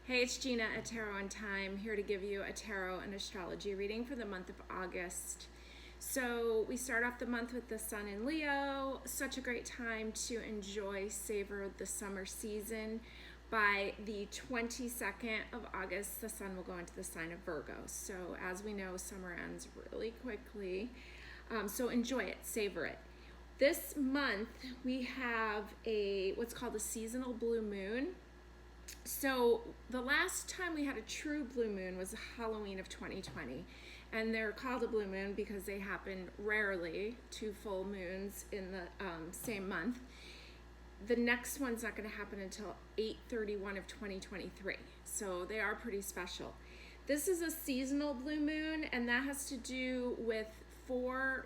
Hey, it's Gina at Tarot on Time, here to give you a tarot and astrology reading for the month of August. So we start off the month with the sun in Leo. Such a great time to enjoy, savor the summer season. By the 22nd of August, the sun will go into the sign of Virgo. So as we know, summer ends really quickly. So enjoy it, savor it. This month we have what's called a seasonal blue moon. So the last time we had a true blue moon was Halloween of 2020, and they're called a blue moon because they happen rarely, 2 full moons in the same month. The next one's not going to happen until 8/31 of 2023, so they are pretty special. This is a seasonal blue moon, and that has to do with four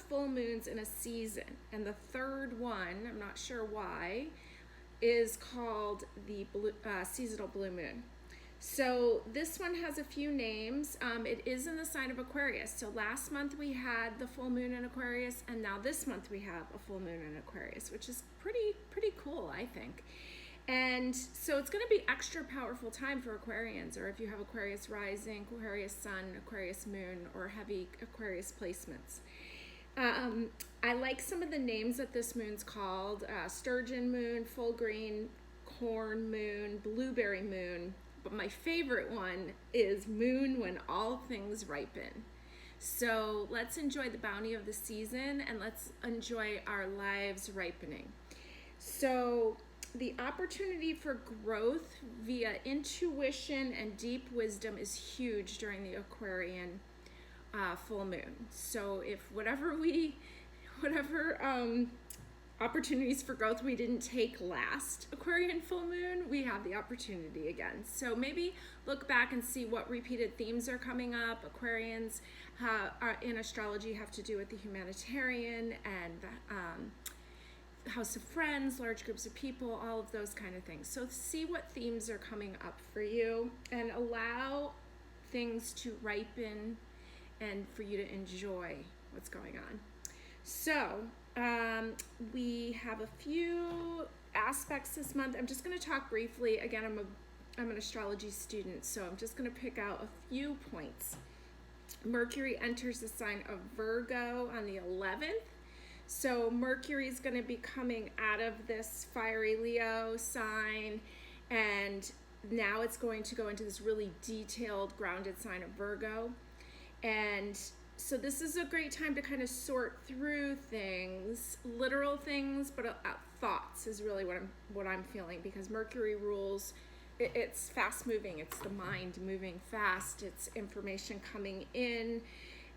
full moons in a season, and the third one, I'm not sure why, is called the seasonal blue moon. So this one has a few names. It is in the sign of Aquarius. So last month we had the full moon in Aquarius, and now this month we have a full moon in Aquarius, which is pretty cool, I think. And so it's going to be extra powerful time for Aquarians, or if you have Aquarius rising, Aquarius sun, Aquarius moon, or heavy Aquarius placements. I like some of the names that this moon's called: sturgeon moon, full green corn moon, blueberry moon. But my favorite one is moon when all things ripen. So let's enjoy the bounty of the season, and let's enjoy our lives ripening. So the opportunity for growth via intuition and deep wisdom is huge during the Aquarian full moon. So if whatever opportunities for growth we didn't take last Aquarian full moon, we have the opportunity again. So maybe look back and see what repeated themes are coming up. Aquarians in astrology have to do with the humanitarian and the house of friends, large groups of people, all of those kind of things. So see what themes are coming up for you, and allow things to ripen and for you to enjoy what's going on. So we have a few aspects this month. I'm just going to talk briefly. Again, I'm an astrology student, so I'm just going to pick out a few points. Mercury enters the sign of Virgo on the 11th. So Mercury is going to be coming out of this fiery Leo sign, and now it's going to go into this really detailed, grounded sign of Virgo. And so this is a great time to kind of sort through things, literal things, but thoughts is really what I'm feeling, because Mercury rules. It's fast moving. It's the mind moving fast. It's information coming in.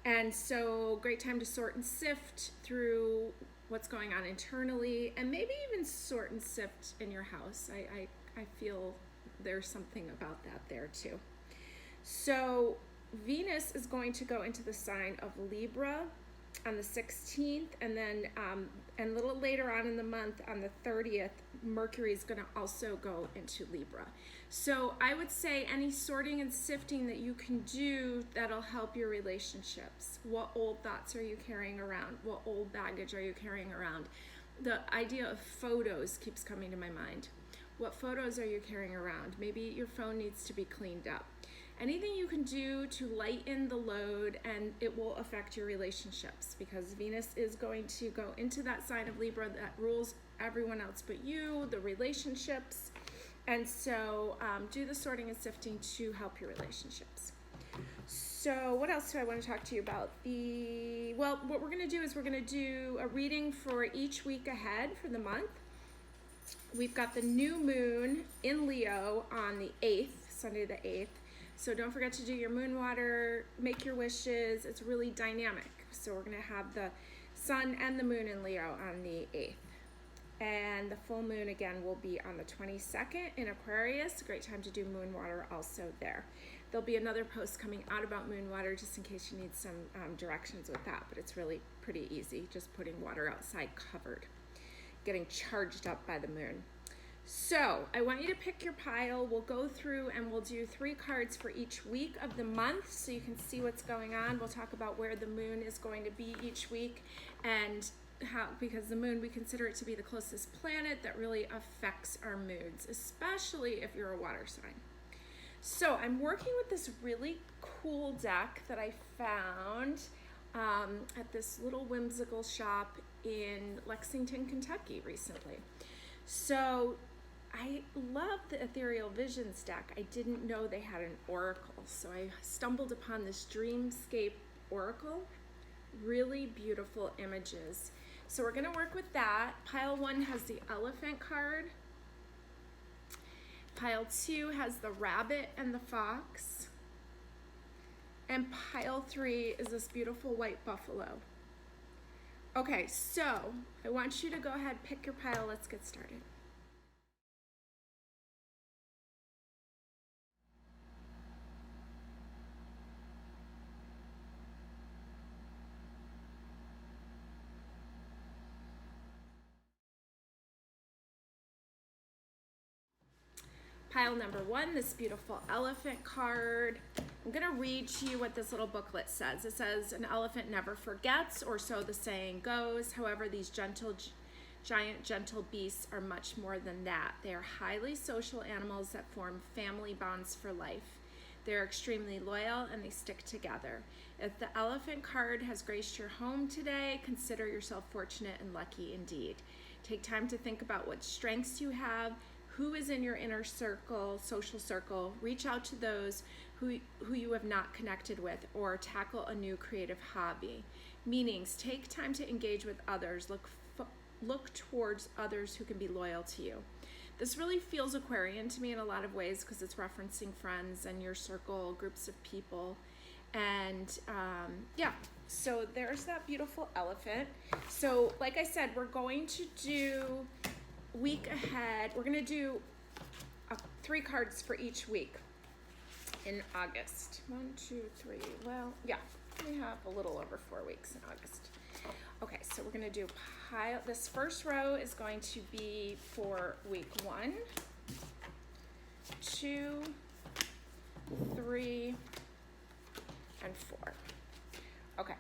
And so great time to sort and sift through what's going on internally, and maybe even sort and sift in your house. I feel there's something about that there too. So Venus is going to go into the sign of Libra on the 16th, and then and a little later on in the month, on the 30th, Mercury is going to also go into Libra. So I would say any sorting and sifting that you can do that'll help your relationships. What old thoughts are you carrying around? What old baggage are you carrying around? The idea of photos keeps coming to my mind. What photos are you carrying around? Maybe your phone needs to be cleaned up. Anything you can do to lighten the load, and it will affect your relationships, because Venus is going to go into that sign of Libra that rules everyone else but you, the relationships. And so do the sorting and sifting to help your relationships. So what else do I want to talk to you about? Well, what we're going to do is we're going to do a reading for each week ahead for the month. We've got the new moon in Leo on the 8th, Sunday the 8th. So don't forget to do your moon water, make your wishes. It's really dynamic. So we're going to have the sun and the moon in Leo on the 8th. And the full moon again will be on the 22nd in Aquarius. A great time to do moon water also there. There'll be another post coming out about moon water, just in case you need some directions with that. But it's really pretty easy, just putting water outside covered, getting charged up by the moon. So I want you to pick your pile. We'll go through and we'll do 3 cards for each week of the month, so you can see what's going on. We'll talk about where the moon is going to be each week, and because the moon, we consider it to be the closest planet that really affects our moods, especially if you're a water sign. So I'm working with this really cool deck that I found at this little whimsical shop in Lexington, Kentucky recently. So I love the Ethereal Visions deck. I didn't know they had an oracle, so I stumbled upon this Dreamscape oracle. Really beautiful images. So we're going to work with that. Pile 1 has the elephant card. Pile 2 has the rabbit and the fox. And pile 3 is this beautiful white buffalo. Okay, so I want you to go ahead, pick your pile. Let's get started. Pile number 1, this beautiful elephant card. I'm going to read to you what this little booklet says. It says, an elephant never forgets, or so the saying goes. However, these giant gentle beasts are much more than that. They are highly social animals that form family bonds for life. They're extremely loyal and they stick together. If the elephant card has graced your home today, consider yourself fortunate and lucky indeed. Take time to think about what strengths you have, who is in your inner circle, social circle. Reach out to those who you have not connected with, or tackle a new creative hobby. Meanings, take time to engage with others. Look towards others who can be loyal to you. This really feels Aquarian to me in a lot of ways because it's referencing friends and your circle, groups of people. And yeah, so there's that beautiful elephant. So like I said, we're going to do week ahead. We're going to do 3 cards for each week in August. 1, 2, 3. Well, yeah, we have a little over 4 weeks in August. Okay, so we're going to do pile. This first row is going to be for week 1, 2, 3, and 4. Okay.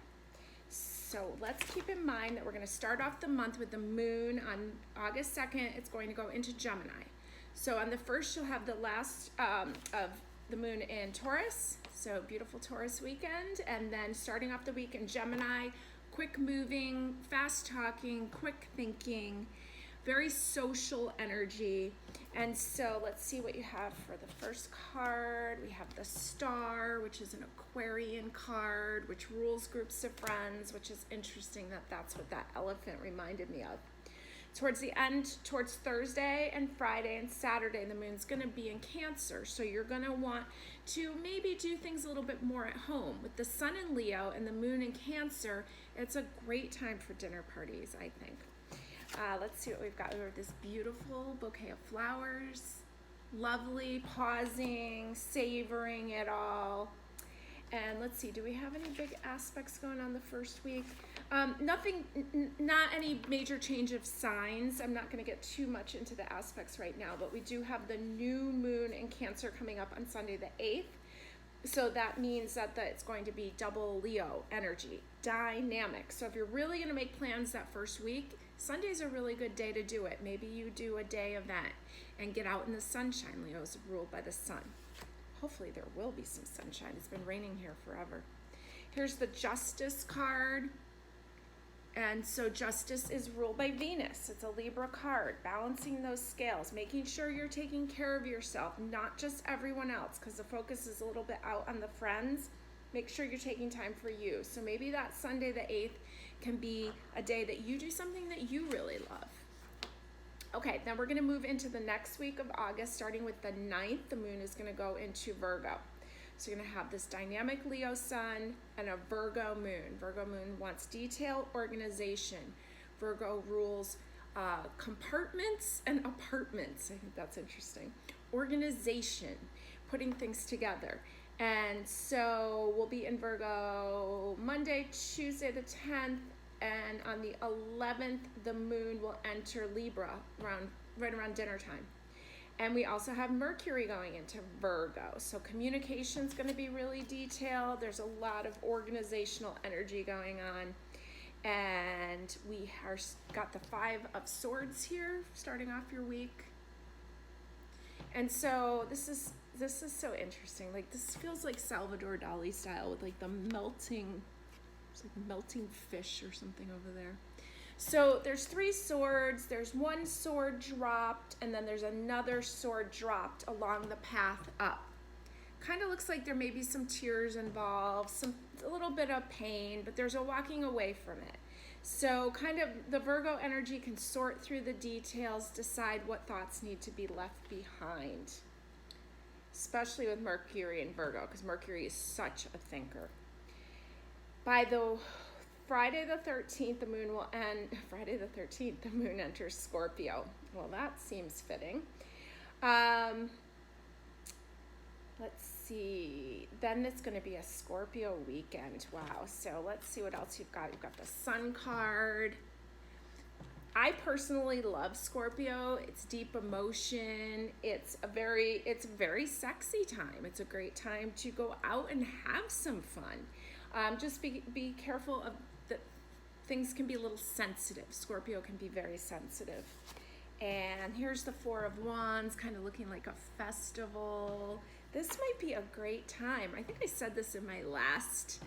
So let's keep in mind that we're going to start off the month with the moon on August 2nd. It's going to go into Gemini. So on the 1st, you'll have the last of the moon in Taurus. So beautiful Taurus weekend. And then starting off the week in Gemini, quick moving, fast talking, quick thinking, very social energy. And so let's see what you have for the first card. We have the Star, which is an Aquarian card, which rules groups of friends, which is interesting that that's what that elephant reminded me of. Towards the end, towards Thursday and Friday and Saturday, the moon's going to be in Cancer. So you're going to want to maybe do things a little bit more at home. With the sun in Leo and the moon in Cancer, it's a great time for dinner parties, I think. Let's see what we've got. We have this beautiful bouquet of flowers. Lovely, pausing, savoring it all. And let's see, do we have any big aspects going on the first week? Nothing, not any major change of signs. I'm not going to get too much into the aspects right now, but we do have the new moon in Cancer coming up on Sunday the 8th. So that means that it's going to be double Leo energy, dynamic. So if you're really going to make plans that first week, Sunday's a really good day to do it. Maybe you do a day event and get out in the sunshine. Leo's ruled by the sun. Hopefully there will be some sunshine. It's been raining here forever. Here's the Justice card. And so Justice is ruled by Venus. It's a Libra card, balancing those scales, making sure you're taking care of yourself, not just everyone else, because the focus is a little bit out on the friends. Make sure you're taking time for you. So maybe that Sunday the 8th can be a day that you do something that you really love. Okay, then we're going to move into the next week of August, starting with the 9th. The moon is going to go into Virgo. So you're going to have this dynamic Leo sun and a Virgo moon. Virgo moon wants detail, organization. Virgo rules compartments and apartments. I think that's interesting. Organization, putting things together. And so we'll be in Virgo Monday, Tuesday the 10th, and on the 11th, the moon will enter Libra right around dinner time. And we also have Mercury going into Virgo. So communication's going to be really detailed. There's a lot of organizational energy going on. And we are got the 5 of Swords here, starting off your week. And so this is so interesting. Like, this feels like Salvador Dali style with like the melting, it's like melting fish or something over there. So there's 3 swords, there's 1 sword dropped, and then there's another sword dropped along the path up. Kind of looks like there may be some tears involved, a little bit of pain, but there's a walking away from it. So kind of the Virgo energy can sort through the details, decide what thoughts need to be left behind, especially with Mercury and Virgo, because Mercury is such a thinker. By the Friday the 13th, the moon will end. Friday the 13th, the moon enters Scorpio. Well, that seems fitting. Let's see. Then it's going to be a Scorpio weekend. Wow. So let's see what else you've got. You've got the Sun card. I personally love Scorpio. It's deep emotion. It's a very sexy time. It's a great time to go out and have some fun. Just be careful of that. Things can be a little sensitive. Scorpio can be very sensitive. And here's the 4 of Wands, kind of looking like a festival. This might be a great time. I think I said this in my last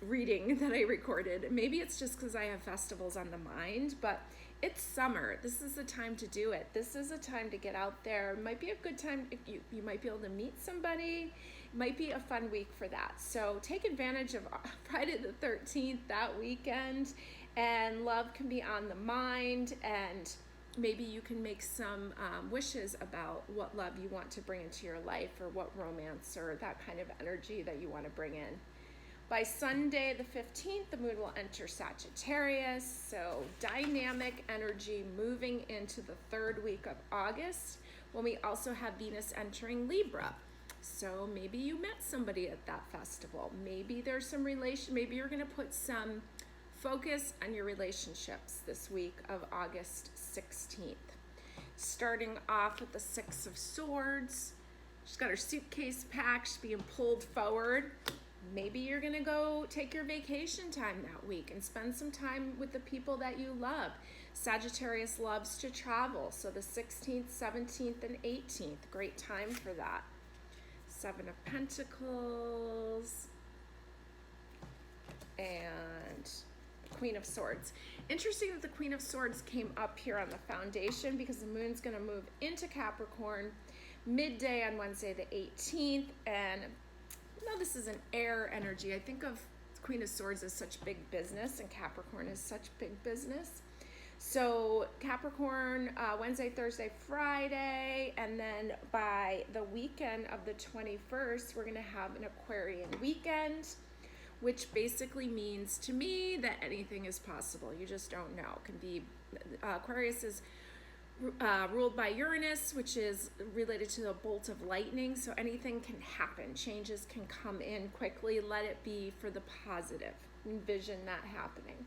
reading that I recorded. Maybe it's just because I have festivals on the mind, but it's summer. This is the time to do it. This is a time to get out there. It might be a good time. If you might be able to meet somebody. It might be a fun week for that. So take advantage of Friday the 13th, that weekend, and love can be on the mind, and maybe you can make some wishes about what love you want to bring into your life, or what romance or that kind of energy that you want to bring in. By Sunday the 15th, the moon will enter Sagittarius, so dynamic energy moving into the 3rd week of August, when we also have Venus entering Libra. So maybe you met somebody at that festival. Maybe there's some maybe you're going to put some focus on your relationships this week of August 16th. Starting off with the 6 of Swords. She's got her suitcase packed, she's being pulled forward. Maybe you're gonna go take your vacation time that week and spend some time with the people that you love. Sagittarius loves to travel, so the 16th, 17th, and 18th, great time for that. 7 of Pentacles and Queen of Swords. Interesting that the Queen of Swords came up here on the foundation, because the moon's going to move into Capricorn midday on Wednesday the 18th. And no, this is an air energy. I think of Queen of Swords as such big business, and Capricorn is such big business. So Capricorn, Wednesday, Thursday, Friday, and then by the weekend of the 21st, we're going to have an Aquarian weekend, which basically means to me that anything is possible. You just don't know. It can be, Aquarius is ruled by Uranus, which is related to the bolt of lightning. So anything can happen. Changes can come in quickly. Let it be for the positive. Envision that happening.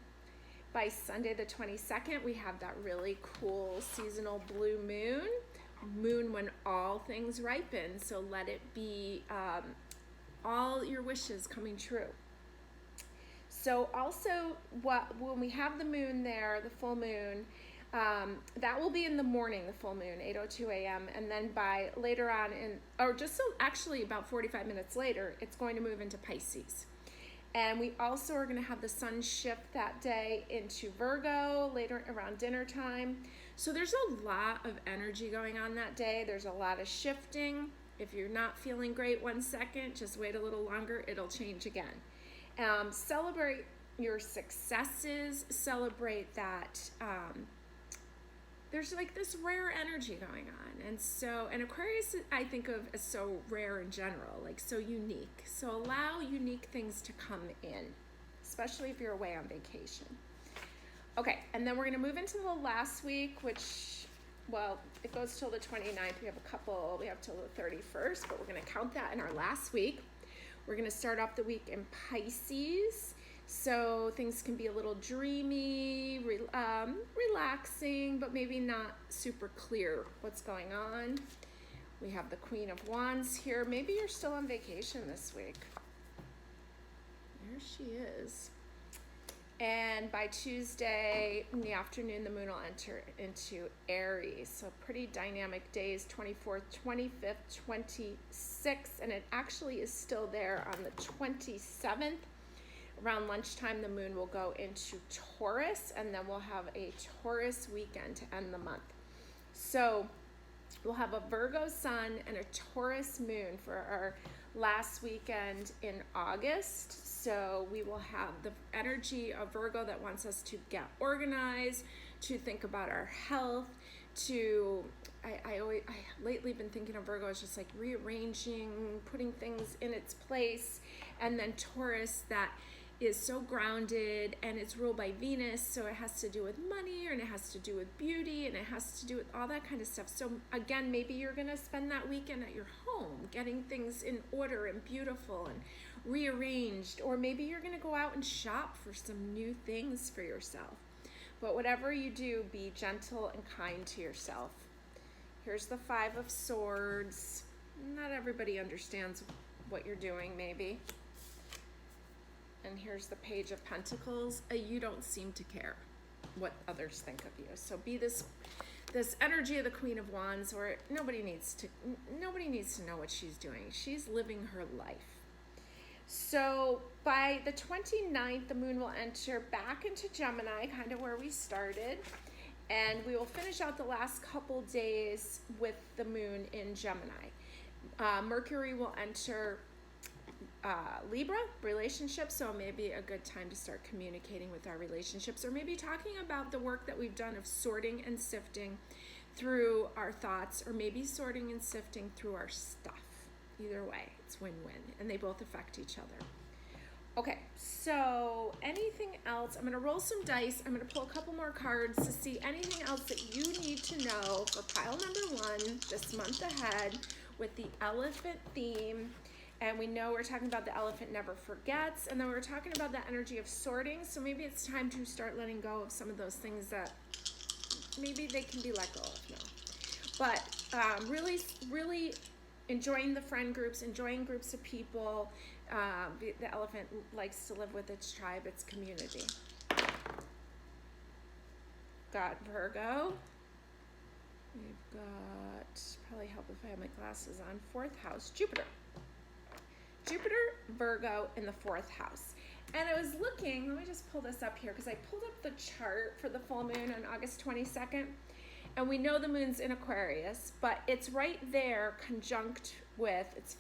By Sunday the 22nd, we have that really cool seasonal blue moon when all things ripen. So let it be all your wishes coming true. So also, when we have the moon there, the full moon, that will be in the morning, the full moon, 8:02 a.m. And then by later on, actually about 45 minutes later, it's going to move into Pisces. And we also are going to have the sun shift that day into Virgo later around dinner time. So there's a lot of energy going on that day. There's a lot of shifting. If you're not feeling great one second, just wait a little longer. It'll change again. Celebrate your successes. Celebrate that there's like this rare energy going on. And Aquarius I think of as so rare in general, like so unique. So allow unique things to come in, especially if you're away on vacation. Okay, and then we're gonna move into the last week, which, well, it goes till the 29th. We have till the 31st, but we're gonna count that in our last week. We're gonna start off the week in Pisces. So things can be a little dreamy, relaxing, but maybe not super clear what's going on. We have the Queen of Wands here. Maybe you're still on vacation this week. There she is. And by Tuesday in the afternoon, the moon will enter into Aries. So pretty dynamic days, 24th, 25th, 26th, and it actually is still there on the 27th. Around lunchtime, the moon will go into Taurus, and then we'll have a Taurus weekend to end the month. So we'll have a Virgo sun and a Taurus moon for our last weekend in August. So we will have the energy of Virgo that wants us to get organized, to think about our health, to I lately been thinking of Virgo as just like rearranging, putting things in its place, and then Taurus that is so grounded and it's ruled by Venus, so it has to do with money and it has to do with beauty and it has to do with all that kind of stuff. So again, maybe you're gonna spend that weekend at your home getting things in order and beautiful and rearranged, or maybe you're gonna go out and shop for some new things for yourself. But whatever you do, be gentle and kind to yourself. Here's the Five of Swords. Not everybody understands what you're doing, maybe. And here's the Page of Pentacles. You don't seem to care what others think of you. So be this energy of the Queen of Wands, where nobody needs to know what she's doing. She's living her life. So by the 29th, the moon will enter back into Gemini, kind of where we started. And we will finish out the last couple days with the moon in Gemini. Mercury will enter Libra, relationships, so maybe a good time to start communicating with our relationships, or maybe talking about the work that we've done of sorting and sifting through our thoughts, or maybe sorting and sifting through our stuff. Either way, it's win-win, and they both affect each other. Okay, so anything else? I'm going to roll some dice. I'm going to pull a couple more cards to see anything else that you need to know for pile number 1 this month ahead with the elephant theme. And we know we're talking about the elephant never forgets, and then we're talking about the energy of sorting. So maybe it's time to start letting go of some of those things that maybe they can be let go of now. But really enjoying the friend groups, enjoying groups of people. The elephant likes to live with its tribe, its community. Got Virgo. We've got, probably help if I have my glasses on, 4th house, Jupiter. Jupiter, Virgo in the 4th house. And I was looking, let me just pull this up here, because I pulled up the chart for the full moon on August 22nd. And we know the moon's in Aquarius, but it's right there conjunct with, it's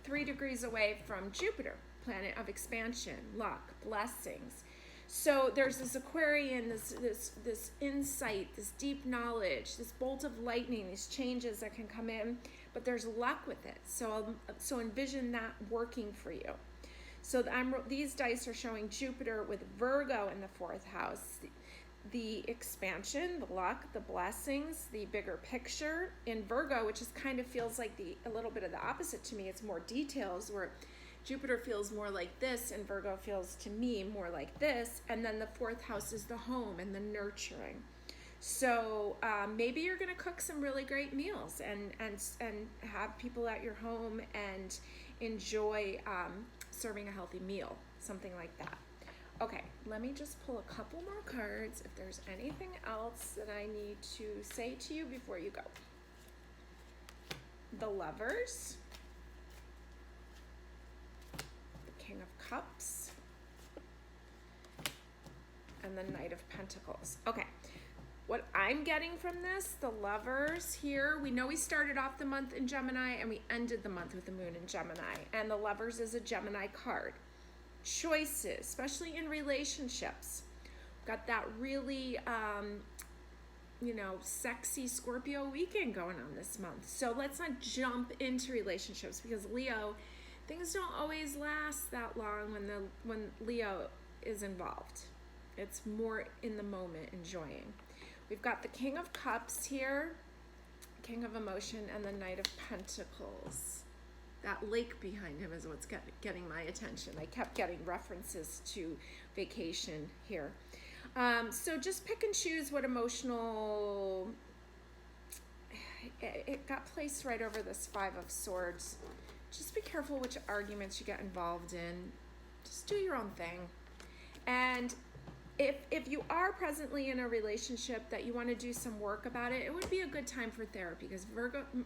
3 degrees away from Jupiter, planet of expansion, luck, blessings. So there's this Aquarian, this insight, this deep knowledge, this bolt of lightning, these changes that can come in, but there's luck with it. So envision that working for you. So these dice are showing Jupiter with Virgo in the 4th house. The expansion, the luck, the blessings, the bigger picture in Virgo, which is kind of feels like a little bit of the opposite to me. It's more details, where Jupiter feels more like this and Virgo feels to me more like this. And then the 4th house is the home and the nurturing. So maybe you're going to cook some really great meals and have people at your home and enjoy serving a healthy meal, something like that. Okay, let me just pull a couple more cards if there's anything else that I need to say to you before you go. The Lovers, the King of Cups, and the Knight of Pentacles. Okay, what I'm getting from this, the Lovers here, we know we started off the month in Gemini and we ended the month with the moon in Gemini, and the Lovers is a Gemini card. Choices, especially in relationships. Got that really, sexy Scorpio weekend going on this month. So let's not jump into relationships, because Leo, things don't always last that long when Leo is involved. It's more in the moment, enjoying. We've got the King of Cups here, King of Emotion, and the Knight of Pentacles. That lake behind him is what's getting my attention. I kept getting references to vacation here. So just pick and choose what emotional, it got placed right over this 5 of Swords. Just be careful which arguments you get involved in. Just do your own thing. And if you are presently in a relationship that you want to do some work about it, it would be a good time for therapy, because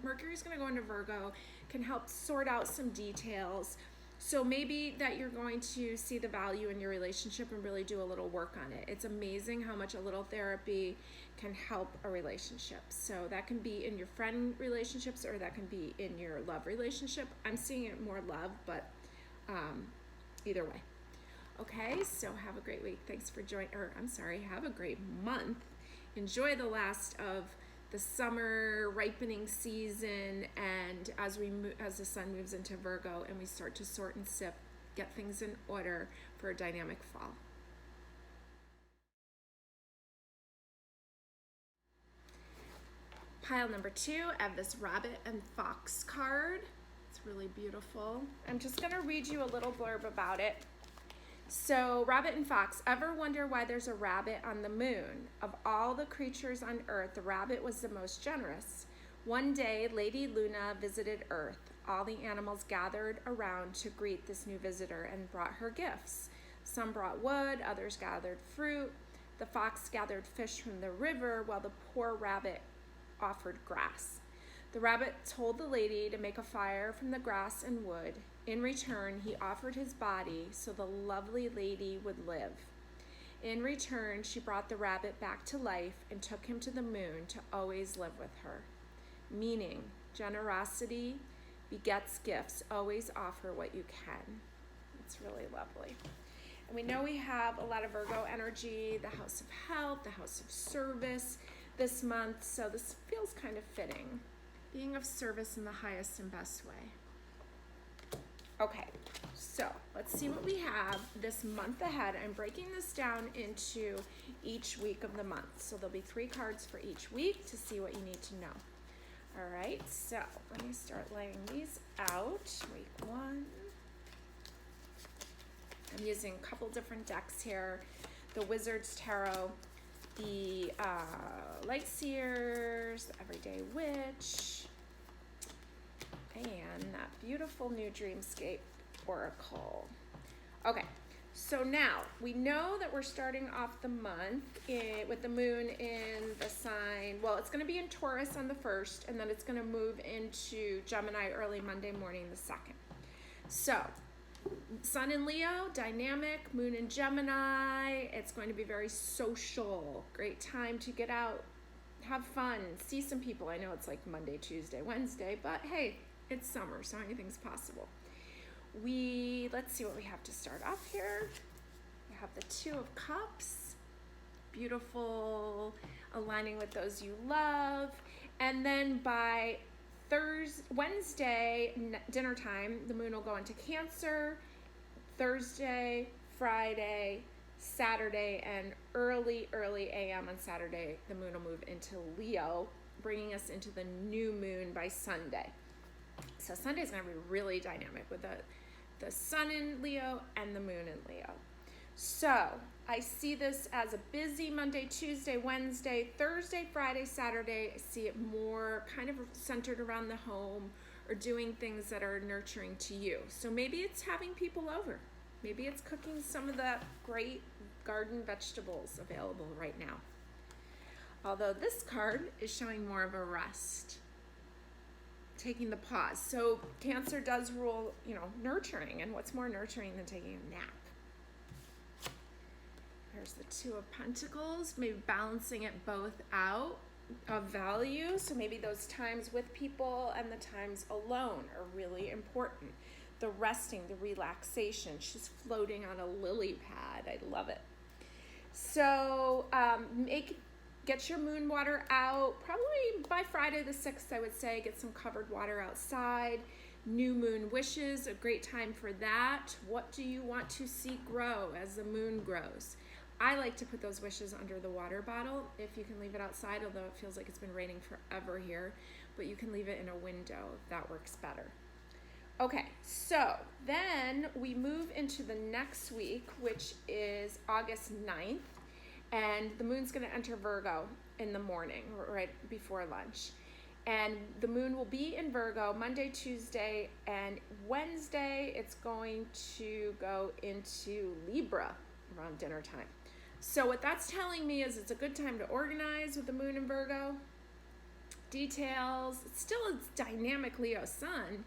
Mercury is going to go into Virgo, can help sort out some details. So maybe that you're going to see the value in your relationship and really do a little work on it. It's amazing how much a little therapy can help a relationship. So that can be in your friend relationships, or that can be in your love relationship. I'm seeing it more love, but either way. Okay, so have a great week. Thanks for have a great month. Enjoy the last of the summer ripening season, and as the sun moves into Virgo and we start to sort and sift, get things in order for a dynamic fall. Pile number 2, I have this rabbit and fox card. It's really beautiful. I'm just going to read you a little blurb about it. So, rabbit and fox, ever wonder why there's a rabbit on the moon? Of all the creatures on Earth, the rabbit was the most generous. One day, Lady Luna visited Earth. All the animals gathered around to greet this new visitor and brought her gifts. Some brought wood, others gathered fruit. The fox gathered fish from the river, while the poor rabbit offered grass. The rabbit told the lady to make a fire from the grass and wood. In return, he offered his body so the lovely lady would live. In return, she brought the rabbit back to life and took him to the moon to always live with her. Meaning, generosity begets gifts. Always offer what you can. It's really lovely. And we know we have a lot of Virgo energy, the house of health, the house of service this month, so this feels kind of fitting. Being of service in the highest and best way. Okay, so let's see what we have this month ahead. I'm breaking this down into each week of the month. So there'll be 3 cards for each week to see what you need to know. All right, so let me start laying these out. Week 1. I'm using a couple different decks here. The Wizard's Tarot, the Light Seers, the Everyday Witch, and that beautiful new Dreamscape Oracle. Okay, so now we know that we're starting off the month with the moon in the sign. Well, it's going to be in Taurus on the 1st, and then it's going to move into Gemini early Monday morning the 2nd. So, Sun in Leo, dynamic, moon in Gemini. It's going to be very social. Great time to get out, have fun, see some people. I know it's like Monday, Tuesday, Wednesday, but hey, it's summer, so anything's possible. Let's see what we have to start off here. We have the 2 of Cups. Beautiful, aligning with those you love. And then by Wednesday dinner time, the moon will go into Cancer. Thursday, Friday, Saturday, and early AM on Saturday, the moon will move into Leo, bringing us into the new moon by Sunday. So Sunday is going to be really dynamic with the sun in Leo and the moon in Leo. So I see this as a busy Monday, Tuesday, Wednesday, Thursday, Friday, Saturday. I see it more kind of centered around the home or doing things that are nurturing to you. So maybe it's having people over. Maybe it's cooking some of the great garden vegetables available right now. Although this card is showing more of a rest, taking the pause. So Cancer does rule, nurturing, and what's more nurturing than taking a nap? There's the 2 of Pentacles, maybe balancing it both out of value. So maybe those times with people and the times alone are really important. The resting, the relaxation. She's floating on a lily pad. I love it. So get your moon water out. Probably by Friday the 6th, I would say. Get some covered water outside. New moon wishes, a great time for that. What do you want to see grow as the moon grows? I like to put those wishes under the water bottle if you can leave it outside, although it feels like it's been raining forever here, but you can leave it in a window if that works better. Okay, so then we move into the next week, which is August 9th, and the moon's going to enter Virgo in the morning, right before lunch. And the moon will be in Virgo Monday, Tuesday, and Wednesday it's going to go into Libra around dinner time. So what that's telling me is it's a good time to organize with the moon in Virgo. Details, it's still a dynamic Leo sun,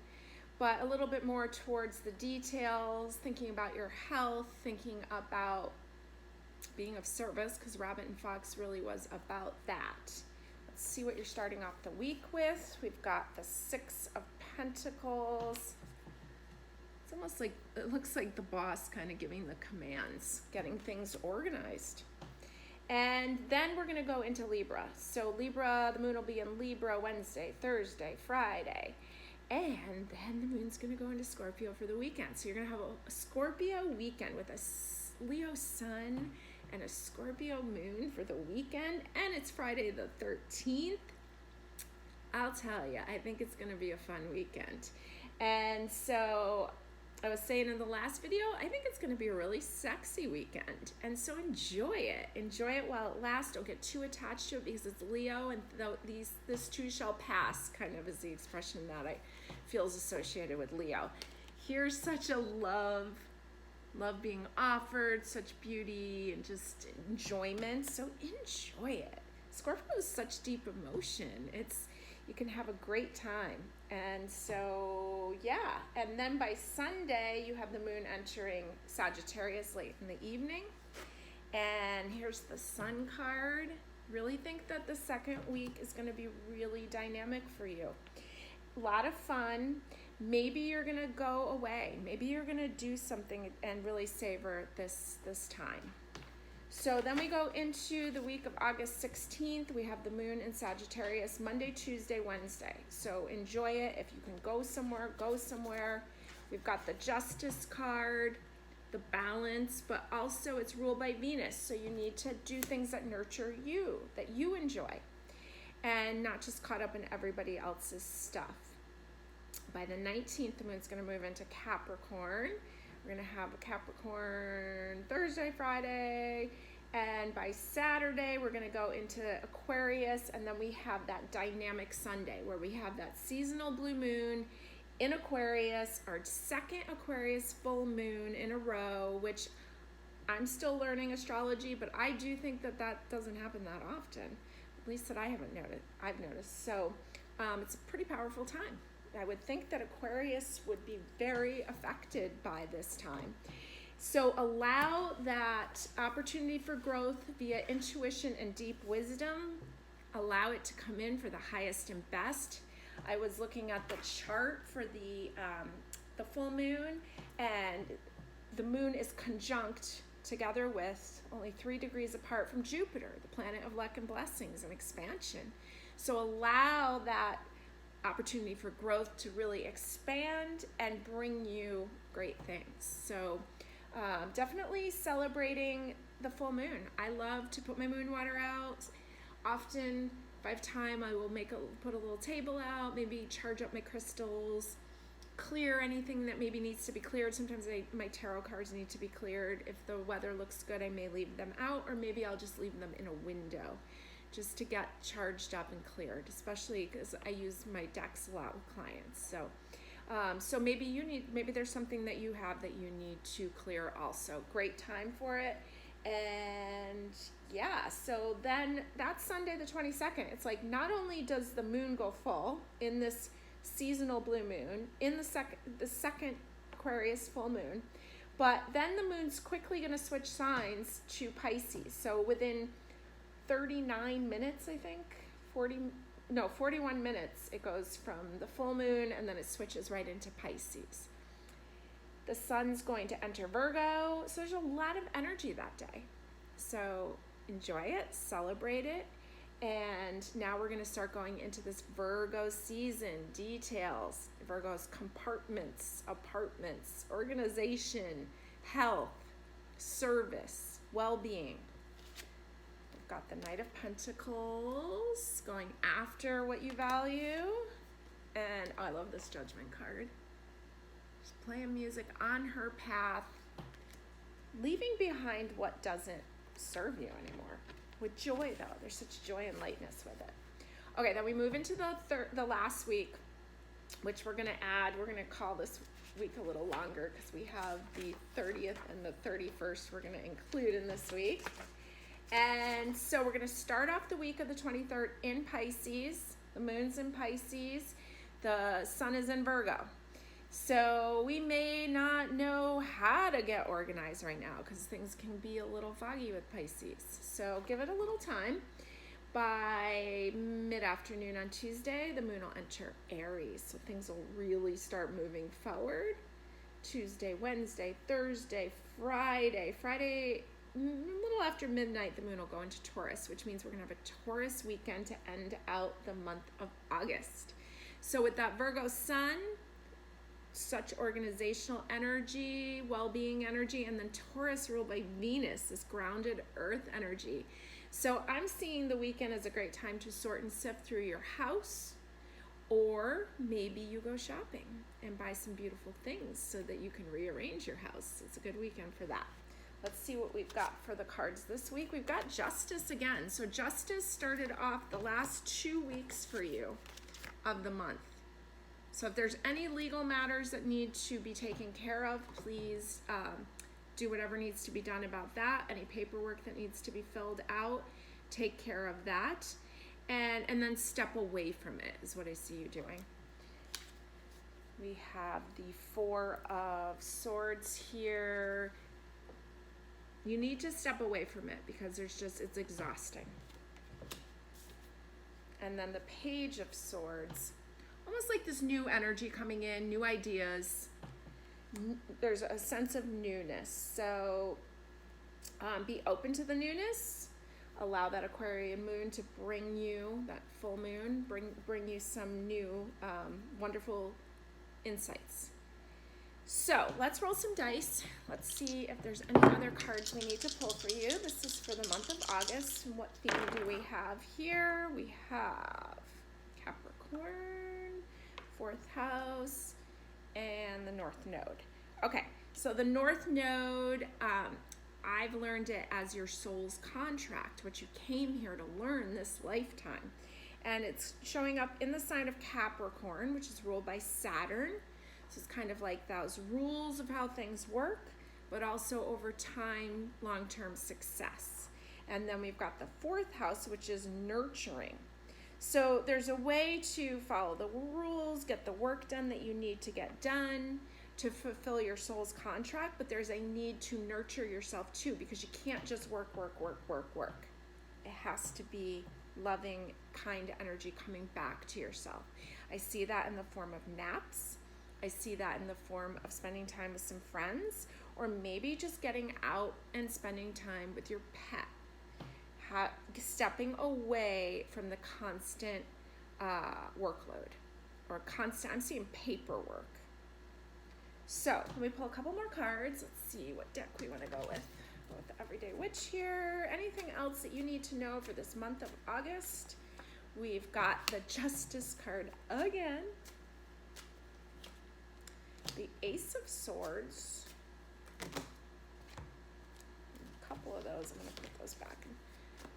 but a little bit more towards the details, thinking about your health, thinking about being of service, because Rabbit and Fox really was about that. Let's see what you're starting off the week with. We've got the Six of Pentacles. It's almost like, it looks like the boss kind of giving the commands, getting things organized. And then we're going to go into Libra. So Libra, the moon will be in Libra Wednesday, Thursday, Friday. And then the moon's going to go into Scorpio for the weekend. So you're going to have a Scorpio weekend with a Leo sun and a Scorpio moon for the weekend. And it's Friday the 13th. I'll tell you, I think it's going to be a fun weekend. And so I was saying in the last video, I think it's going to be a really sexy weekend. And so enjoy it. Enjoy it while it lasts. Don't get too attached to it because it's Leo, and this too shall pass, kind of is the expression that I feel is associated with Leo. Here's such a love being offered, such beauty and just enjoyment. So enjoy it. Scorpio is such deep emotion. You can have a great time. And so, yeah. And then by Sunday, you have the moon entering Sagittarius late in the evening. And here's the Sun card. Really think that the second week is going to be really dynamic for you. A lot of fun. Maybe you're going to go away. Maybe you're going to do something and really savor this time. So then we go into the week of August 16th. We have the moon in Sagittarius Monday, Tuesday, Wednesday. So enjoy it. If you can go somewhere, go somewhere. We've got the Justice card, the balance, but also it's ruled by Venus. So you need to do things that nurture you, that you enjoy, and not just caught up in everybody else's stuff. By the 19th, the moon's going to move into Capricorn. We're going to have a Capricorn Thursday, Friday, and by Saturday, we're going to go into Aquarius, and then we have that dynamic Sunday where we have that seasonal blue moon in Aquarius, our second Aquarius full moon in a row, which I'm still learning astrology, but I do think that doesn't happen that often, at least that I've noticed. So it's a pretty powerful time. I would think that Aquarius would be very affected by this time. So allow that opportunity for growth via intuition and deep wisdom. Allow it to come in for the highest and best. I was looking at the chart for the full moon, and the moon is conjunct together with, only 3 degrees apart from Jupiter, the planet of luck and blessings and expansion. So allow that opportunity for growth to really expand and bring you great things. So definitely celebrating the full moon. I love to put my moon water out. Often, if I have time, I will put a little table out, maybe charge up my crystals, clear anything that maybe needs to be cleared. Sometimes my tarot cards need to be cleared. If the weather looks good, I may leave them out, or maybe I'll just leave them in a window, just to get charged up and cleared, especially because I use my decks a lot with clients. So maybe there's something that you have that you need to clear also. Great time for it. And yeah, so then that's Sunday the 22nd. It's like, not only does the moon go full in this seasonal blue moon, in the second Aquarius full moon, but then the moon's quickly going to switch signs to Pisces. So within 39 minutes, I think, 41 minutes, it goes from the full moon, and then it switches right into Pisces. The sun's going to enter Virgo, so there's a lot of energy that day. So enjoy it, celebrate it, and now we're going to start going into this Virgo season. Details, Virgo's compartments, apartments, organization, health, service, well-being. Got the Knight of Pentacles going after what you value. And I love this Judgment card. Just playing music on her path, leaving behind what doesn't serve you anymore. With joy, though. There's such joy and lightness with it. Okay, then we move into the last week, which we're going to call this week a little longer because we have the 30th and the 31st we're going to include in this week. And so we're going to start off the week of the 23rd in Pisces. The moon's in Pisces. The sun is in Virgo. So we may not know how to get organized right now because things can be a little foggy with Pisces. So give it a little time. By mid-afternoon on Tuesday, the moon will enter Aries. So things will really start moving forward. Tuesday, Wednesday, Thursday, Friday. Friday, a little after midnight, the moon will go into Taurus, which means we're going to have a Taurus weekend to end out the month of August. So with that Virgo sun, such organizational energy, well-being energy, and then Taurus ruled by Venus, this grounded earth energy. So I'm seeing the weekend as a great time to sort and sift through your house, or maybe you go shopping and buy some beautiful things so that you can rearrange your house. It's a good weekend for that. Let's see what we've got for the cards this week. We've got Justice again. So Justice started off the last 2 weeks for you of the month. So if there's any legal matters that need to be taken care of, please do whatever needs to be done about that. Any paperwork that needs to be filled out, take care of that. And then step away from it is what I see you doing. We have the Four of Swords here. You need to step away from it because it's exhausting. And then the Page of Swords. Almost like this new energy coming in, new ideas. There's a sense of newness. So be open to the newness. Allow that Aquarian moon to bring you, that full moon, bring you some new wonderful insights. So let's roll some dice. Let's see if there's any other cards we need to pull for you. This is for the month of August. And what theme do we have here? We have Capricorn, 4th house, and the North Node. Okay, so the North Node, I've learned it as your soul's contract, what you came here to learn this lifetime. And it's showing up in the sign of Capricorn, which is ruled by Saturn. So it's kind of like those rules of how things work, but also over time, long-term success. And then we've got the 4th house, which is nurturing. So there's a way to follow the rules, get the work done that you need to get done to fulfill your soul's contract, but there's a need to nurture yourself too, because you can't just work. It has to be loving, kind energy coming back to yourself. I see that in the form of naps. I see that in the form of spending time with some friends, or maybe just getting out and spending time with your pet. Stepping away from the constant workload or constant, I'm seeing paperwork. So let me pull a couple more cards. Let's see what deck we want to go with. Go with the Everyday Witch here. Anything else that you need to know for this month of August? We've got the Justice card again. The Ace of Swords. A couple of those. I'm going to put those back and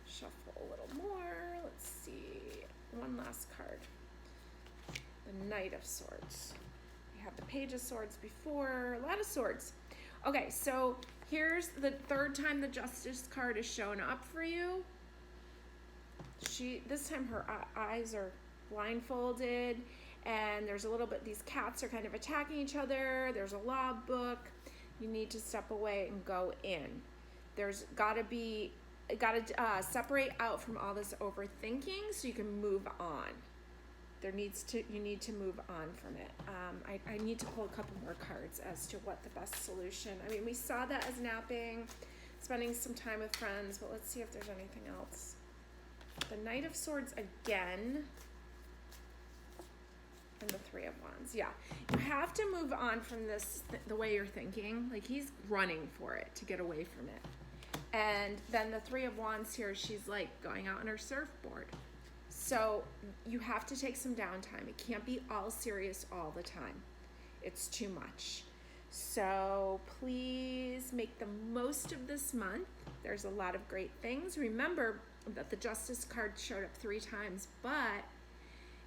shuffle a little more. Let's see. One last card. The Knight of Swords. We have the Page of Swords before. A lot of swords. Okay, so here's the third time the Justice card is shown up for you. This time her eyes are blindfolded, and there's a little bit, these cats are kind of attacking each other. There's a law book. You need to step away and go in. There's gotta separate out from all this overthinking so you can move on. You need to move on from it. I need to pull a couple more cards as to what the best solution. I mean, we saw that as napping, spending some time with friends, but let's see if there's anything else. The Knight of Swords again, and the Three of Wands. Yeah, you have to move on from this, the way you're thinking. Like, he's running for it to get away from it. And then the Three of Wands here, she's like going out on her surfboard. So you have to take some downtime. It can't be all serious all the time. It's too much. So please make the most of this month. There's a lot of great things. Remember that the Justice card showed up 3 times, but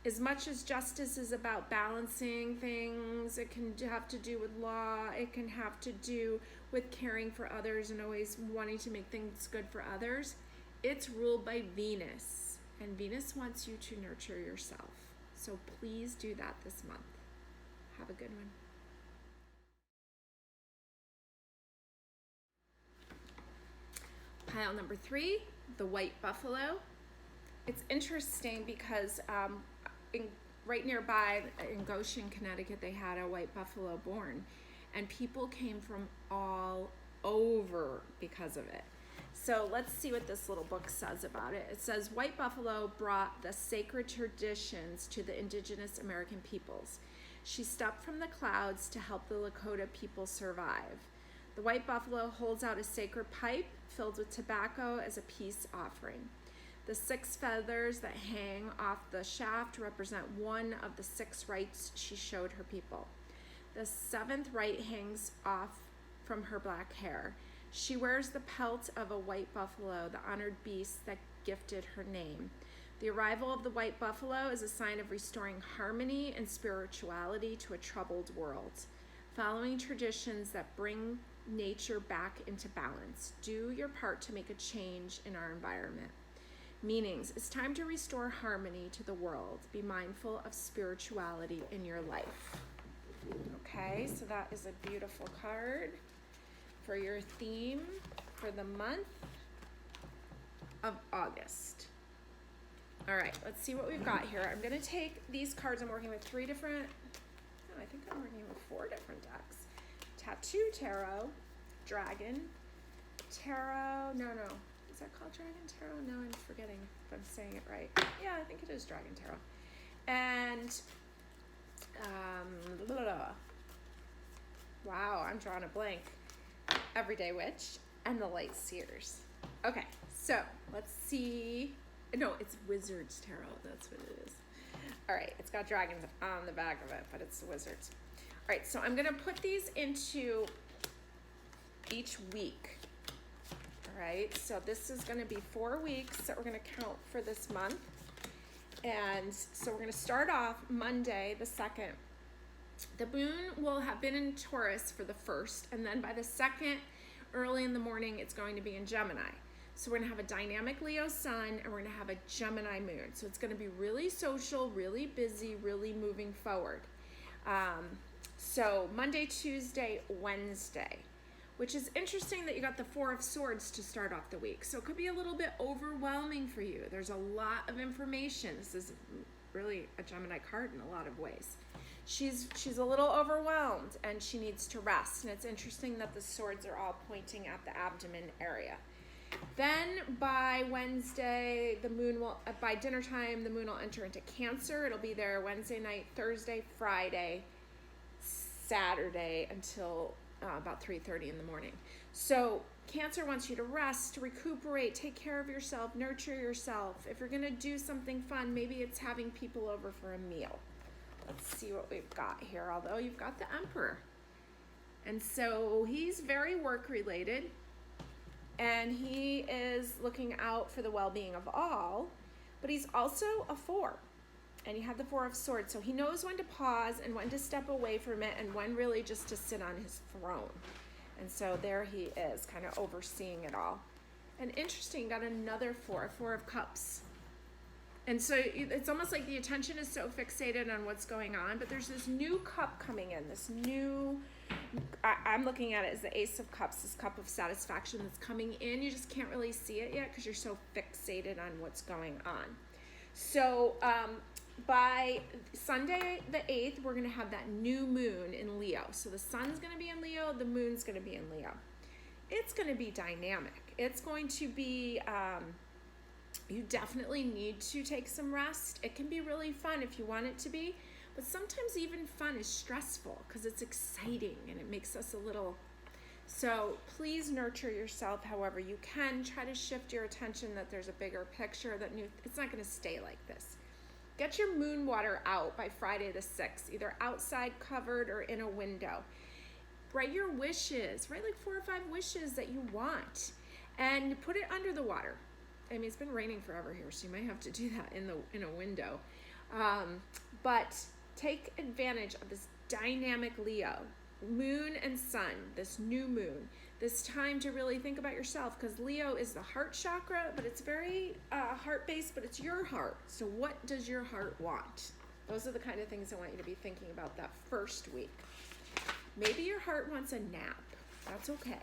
as much as justice is about balancing things, it can have to do with law, it can have to do with caring for others and always wanting to make things good for others. It's ruled by Venus, and Venus wants you to nurture yourself. So please do that this month. Have a good one. Pile number 3, the white buffalo. It's interesting because right nearby in Goshen, Connecticut, they had a white buffalo born, and people came from all over because of it. So let's see what this little book says about it. It says, white buffalo brought the sacred traditions to the indigenous American peoples. She stepped from the clouds to help the Lakota people survive. The white buffalo holds out a sacred pipe filled with tobacco as a peace offering. The 6 feathers that hang off the shaft represent one of the 6 rights she showed her people. The 7th right hangs off from her black hair. She wears the pelt of a white buffalo, the honored beast that gifted her name. The arrival of the white buffalo is a sign of restoring harmony and spirituality to a troubled world. Following traditions that bring nature back into balance, do your part to make a change in our environment. Meanings: it's time to restore harmony to the world. Be mindful of spirituality in your life. Okay, so that is a beautiful card for your theme for the month of August. All right, let's see what we've got here. I'm going to take these cards. I'm working with 3 different, I think I'm working with 4 different decks. Tattoo Tarot, Dragon Tarot, no. Is that called Dragon Tarot? No, I'm forgetting if I'm saying it right. Yeah, I think it is Dragon Tarot. And, wow, I'm drawing a blank. Everyday Witch and the Light Seers. Okay, so let's see. No, it's Wizards Tarot. That's what it is. All right, it's got dragons on the back of it, but it's the Wizards. All right, so I'm going to put these into each week. All right, so this is going to be 4 weeks that we're going to count for this month. And so we're going to start off Monday, the 2nd. The moon will have been in Taurus for the 1st, and then by the 2nd, early in the morning, it's going to be in Gemini. So we're going to have a dynamic Leo sun, and we're going to have a Gemini moon. So it's going to be really social, really busy, really moving forward. So Monday, Tuesday, Wednesday, which is interesting that you got the 4 of Swords to start off the week. So it could be a little bit overwhelming for you. There's a lot of information. This is really a Gemini card in a lot of ways. She's a little overwhelmed and she needs to rest. And it's interesting that the swords are all pointing at the abdomen area. Then by Wednesday, by dinner time, the moon will enter into Cancer. It'll be there Wednesday night, Thursday, Friday, Saturday until about 3:30 in the morning. So Cancer wants you to rest, to recuperate, take care of yourself, nurture yourself. If you're going to do something fun, maybe it's having people over for a meal. Let's see what we've got here, although you've got the Emperor. And so he's very work related, and he is looking out for the well-being of all, but he's also a 4. And you have the 4 of Swords, so he knows when to pause and when to step away from it and when really just to sit on his throne. And so there he is, kind of overseeing it all. And interesting, got another 4 of Cups. And so it's almost like the attention is so fixated on what's going on, but there's this new cup coming in, this new, I'm looking at it as the Ace of Cups, this cup of satisfaction that's coming in. You just can't really see it yet because you're so fixated on what's going on. So by Sunday the 8th, we're going to have that new moon in Leo. So the sun's going to be in Leo, the moon's going to be in Leo. It's going to be dynamic. It's going to be, you definitely need to take some rest. It can be really fun if you want it to be, but sometimes even fun is stressful because it's exciting and it makes us a little. So please nurture yourself however you can. Try to shift your attention that there's a bigger picture, that it's not going to stay like this. Get your moon water out by Friday the 6th, either outside covered or in a window. Write your wishes, write like 4 or 5 wishes that you want and put it under the water. I mean, it's been raining forever here, so you might have to do that in a window. But take advantage of this dynamic Leo. moon and sun, this new moon, this time to really think about yourself, because Leo is the heart chakra, but it's very heart-based, but it's your heart. So what does your heart want? Those are the kind of things I want you to be thinking about that first week. Maybe your heart wants a nap. That's okay.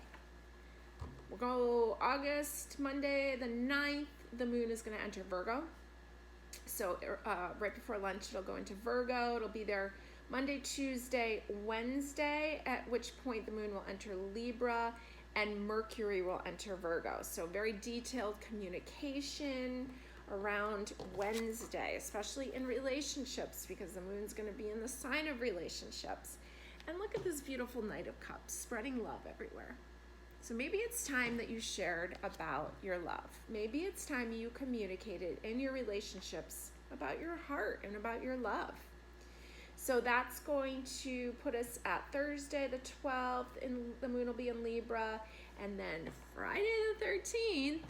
We'll go August, Monday the 9th, the moon is going to enter Virgo. So right before lunch, it'll go into Virgo. It'll be there Monday, Tuesday, Wednesday, at which point the moon will enter Libra and Mercury will enter Virgo. So very detailed communication around Wednesday, especially in relationships, because the moon's going to be in the sign of relationships. And look at this beautiful Knight of Cups, spreading love everywhere. So maybe it's time that you shared about your love. Maybe it's time you communicated in your relationships about your heart and about your love. So that's going to put us at Thursday the 12th, and the moon will be in Libra. And then Friday the 13th,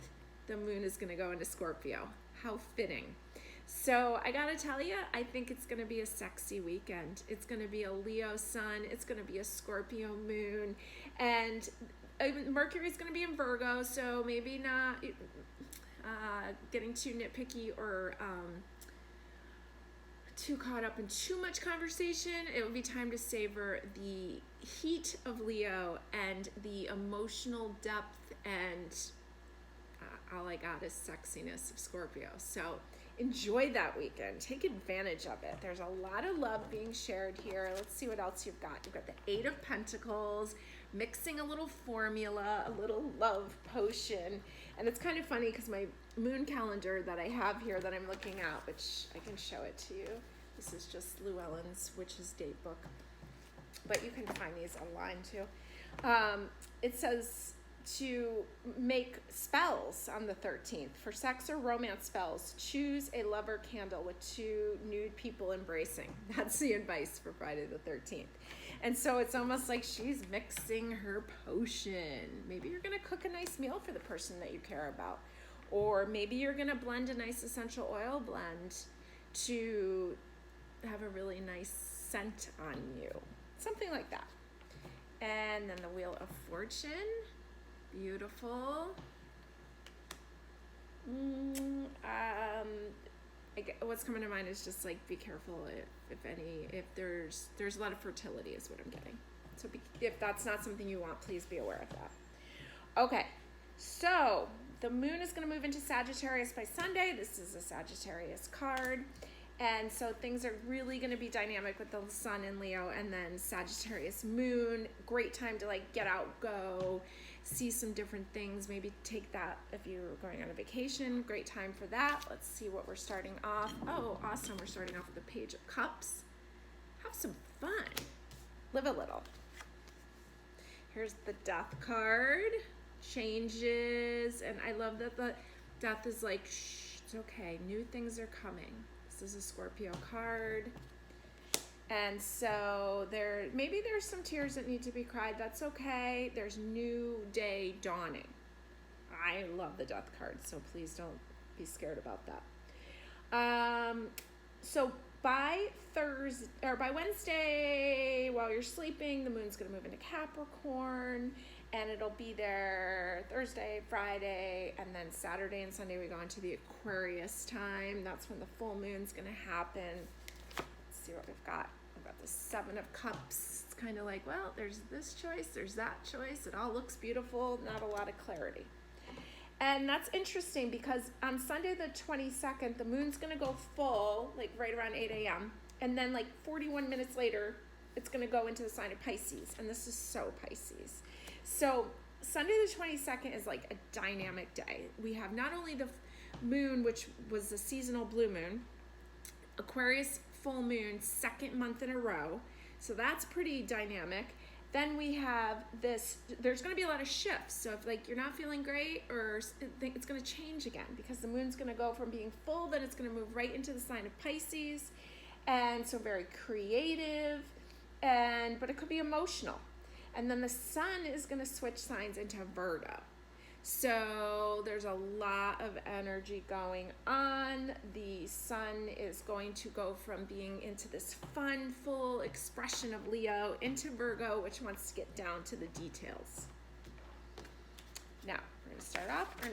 the moon is going to go into Scorpio. How fitting. So I gotta tell you, I think it's going to be a sexy weekend. It's going to be a Leo sun. It's going to be a Scorpio moon. And Mercury is going to be in Virgo, so maybe not getting too nitpicky or too caught up in too much conversation. It will be time to savor the heat of Leo and the emotional depth and all I got is sexiness of Scorpio. So enjoy that weekend. Take advantage of it. There's a lot of love being shared here. Let's see what else you've got. You've got the Eight of Pentacles, mixing a little formula, a little love potion. And it's kind of funny because my moon calendar that I have here that I'm looking at, which I can show it to you. This is just Llewellyn's Witch's Date Book. But you can find these online too. It says to make spells on the 13th. For sex or romance spells, choose a lover candle with two nude people embracing. That's the advice for Friday the 13th. And so it's almost like she's mixing her potion. Maybe you're going to cook a nice meal for the person that you care about. Or maybe you're going to blend a nice essential oil blend to have a really nice scent on you. Something like that. And then the Wheel of Fortune. Beautiful. What's coming to mind is just like be careful if there's a lot of fertility is what I'm getting. So if that's not something you want, please be aware of that. Okay, so the moon is going to move into Sagittarius by Sunday. This is a Sagittarius card. And so things are really going to be dynamic with the sun in Leo and then Sagittarius moon. Great time to like get out, go, see some different things. Maybe take that if you're going on a vacation. Great time for that. Let's see what we're starting off. Oh, awesome. We're starting off with the Page of Cups. Have some fun. Live a little. Here's the Death card. Changes. And I love that the Death is like, shh, it's okay. New things are coming. This is a Scorpio card. And so maybe there's some tears that need to be cried. That's okay. There's new day dawning. I love the Death card, so please don't be scared about that. So by Wednesday, while you're sleeping, the moon's going to move into Capricorn, and it'll be there Thursday, Friday, and then Saturday and Sunday we go into the Aquarius time. That's when the full moon's going to happen. Let's see what we've got. We've got the Seven of Cups. It's kind of like, well, there's this choice, there's that choice. It all looks beautiful, not a lot of clarity. And that's interesting because on Sunday the 22nd, the moon's going to go full, like right around 8 a.m. And then like 41 minutes later, it's going to go into the sign of Pisces. And this is so Pisces. So Sunday the 22nd is like a dynamic day. We have not only the moon, which was the seasonal blue moon, Aquarius full moon, second month in a row. So that's pretty dynamic. Then we have this, there's going to be a lot of shifts. So if like you're not feeling great or it's going to change again because the moon's going to go from being full, then it's going to move right into the sign of Pisces. And so very creative, but it could be emotional. And then the sun is going to switch signs into Virgo. So there's a lot of energy going on. The sun is going to go from being into this fun, full expression of Leo into Virgo, which wants to get down to the details. Now, we're going to start off our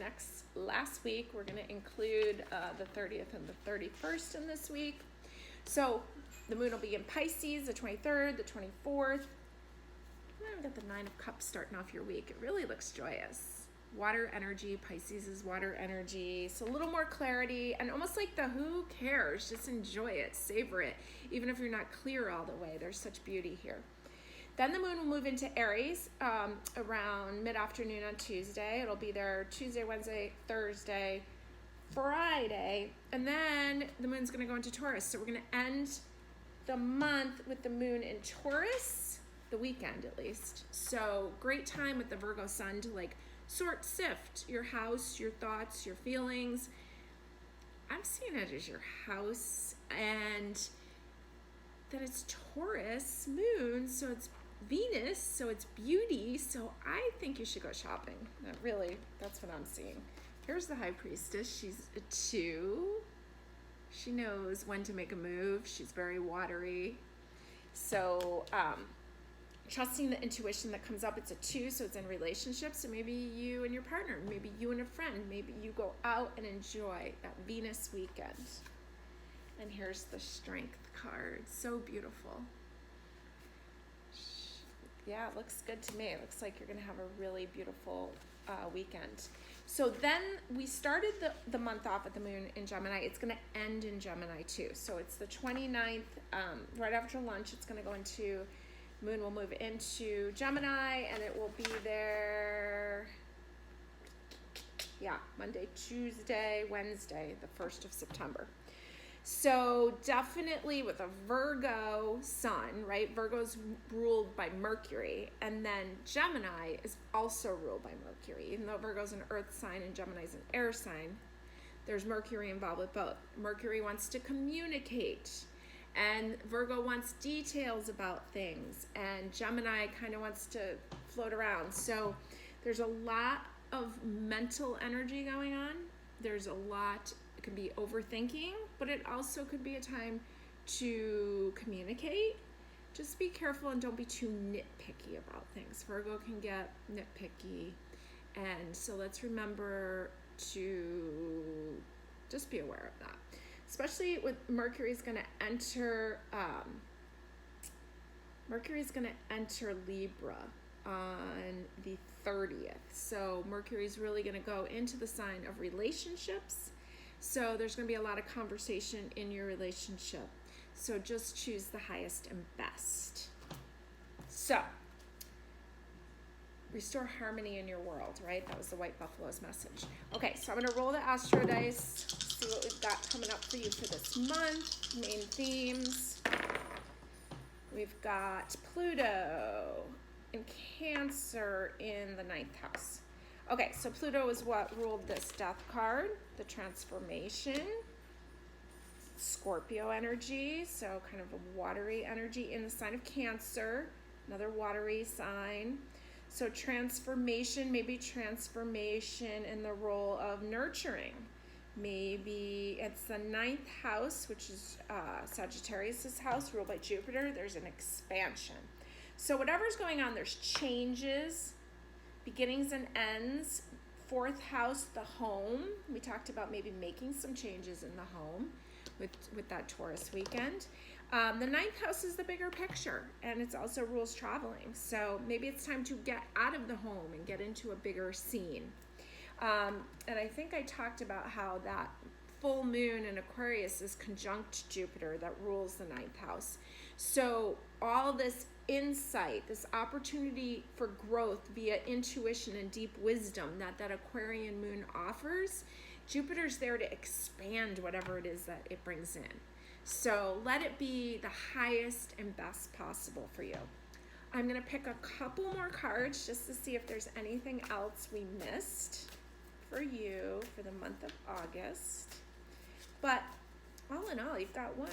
last week. We're going to include the 30th and the 31st in this week. So the moon will be in Pisces, the 23rd, the 24th. We've got the 9 of Cups starting off your week. It really looks joyous. Water energy, Pisces is water energy. So a little more clarity and almost like the who cares, just enjoy it, savor it. Even if you're not clear all the way, there's such beauty here. Then the moon will move into Aries around mid-afternoon on Tuesday. It'll be there Tuesday, Wednesday, Thursday, Friday. And then the moon's gonna go into Taurus. So we're gonna end the month with the moon in Taurus, the weekend at least. So great time with the Virgo sun to like sift your house, your thoughts, your feelings. I'm seeing it as your house, and that it's Taurus moon, so it's Venus, so it's beauty. So I think you should go shopping. That's what I'm seeing. Here's the High Priestess. She's a 2. She knows when to make a move. She's very watery. So trusting the intuition that comes up. It's a 2, so it's in relationships. So maybe you and your partner, maybe you and a friend, maybe you go out and enjoy that Venus weekend. And here's the Strength card. So beautiful. Yeah, it looks good to me. It looks like you're going to have a really beautiful weekend. So then we started the month off with the moon in Gemini. It's going to end in Gemini too. So it's the 29th, right after lunch, it's going to go into, moon will move into Gemini, and it will be there, Monday, Tuesday, Wednesday, the 1st of September. So definitely with a Virgo sun, right? Virgo's ruled by Mercury, and then Gemini is also ruled by Mercury. Even though Virgo's an earth sign and Gemini's an air sign, there's Mercury involved with both. Mercury wants to communicate, and Virgo wants details about things, and Gemini kind of wants to float around. So there's a lot of mental energy going on. There's a lot. It can be overthinking, but it also could be a time to communicate. Just be careful and don't be too nitpicky about things. Virgo can get nitpicky, and so let's remember to just be aware of that. Especially with Mercury's going to enter Libra on the 30th. So Mercury's really going to go into the sign of relationships. So there's going to be a lot of conversation in your relationship. So just choose the highest and best. So restore harmony in your world, right? That was the White Buffalo's message. Okay, so I'm going to roll the Astro dice, see what we've got coming up for you for this month. Main themes. We've got Pluto in Cancer in the 9th house. Okay, so Pluto is what ruled this Death card, the transformation. Scorpio energy, so kind of a watery energy in the sign of Cancer, another watery sign. So transformation, maybe transformation in the role of nurturing. Maybe it's the 9th house, which is Sagittarius's house, ruled by Jupiter. There's an expansion. So whatever's going on, there's changes, beginnings and ends. 4th house, the home. We talked about maybe making some changes in the home with that Taurus weekend. The 9th house is the bigger picture, and it's also rules traveling. So maybe it's time to get out of the home and get into a bigger scene. And I think I talked about how that full moon in Aquarius is conjunct Jupiter that rules the 9th house. So all this insight, this opportunity for growth via intuition and deep wisdom that Aquarian moon offers, Jupiter's there to expand whatever it is that it brings in. So let it be the highest and best possible for you. I'm going to pick a couple more cards just to see if there's anything else we missed for you for the month of August. But all in all, you've got 1,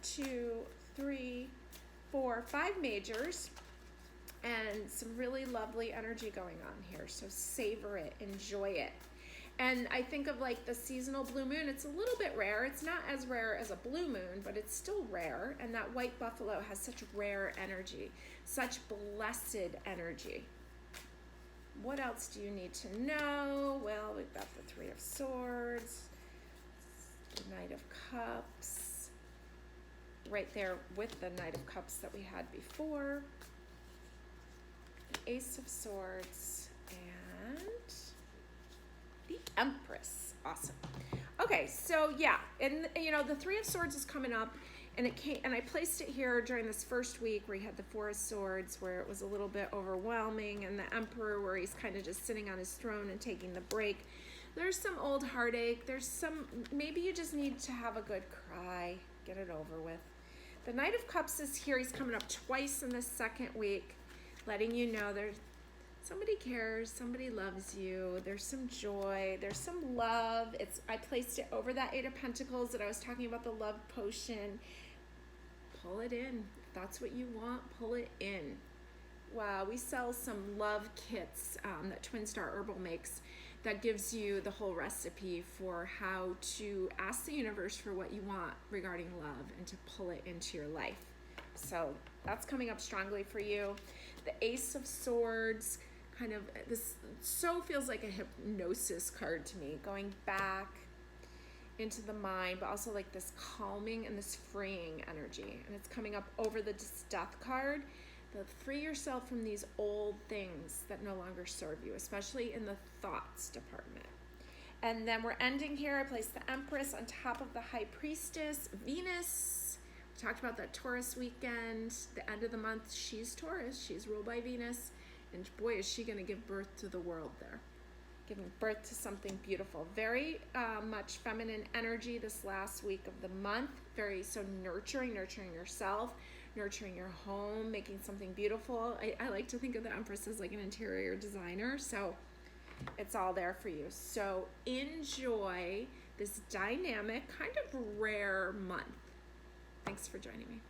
2, 3, 4, 5 majors. and some really lovely energy going on here. So savor it, enjoy it. And I think of like the seasonal blue moon, it's a little bit rare. It's not as rare as a blue moon, but it's still rare. And that white buffalo has such rare energy, such blessed energy. What else do you need to know? Well, we've got the Three of Swords, the Knight of Cups, right there with the Knight of Cups that we had before, the Ace of Swords, and the Empress. Awesome. Okay, so yeah, and you know, the Three of Swords is coming up, and it came, and I placed it here during this first week where you had the Four of Swords, where it was a little bit overwhelming, and the Emperor, where he's kind of just sitting on his throne and taking the break. There's some old heartache. There's some, maybe you just need to have a good cry, get it over with. The Knight of Cups is here. He's coming up twice in the second week, letting you know there's somebody cares, somebody loves you, there's some joy, there's some love. I placed it over that Eight of Pentacles that I was talking about, the love potion. Pull it in. If that's what you want, pull it in. Wow, we sell some love kits that Twin Star Herbal makes that gives you the whole recipe for how to ask the universe for what you want regarding love and to pull it into your life. So that's coming up strongly for you. The Ace of Swords, kind of, this so feels like a hypnosis card to me, going back into the mind, but also like this calming and this freeing energy. And it's coming up over the Death card. Free yourself from these old things that no longer serve you, especially in the thoughts department. And then we're ending here. I placed the Empress on top of the High Priestess, Venus. We talked about that Taurus weekend. The end of the month, she's Taurus. She's ruled by Venus. And boy, is she going to give birth to the world there. Giving birth to something beautiful. Very much feminine energy this last week of the month. Very so nurturing yourself, nurturing your home, making something beautiful. I like to think of the Empress as like an interior designer. So it's all there for you. So enjoy this dynamic, kind of rare month. Thanks for joining me.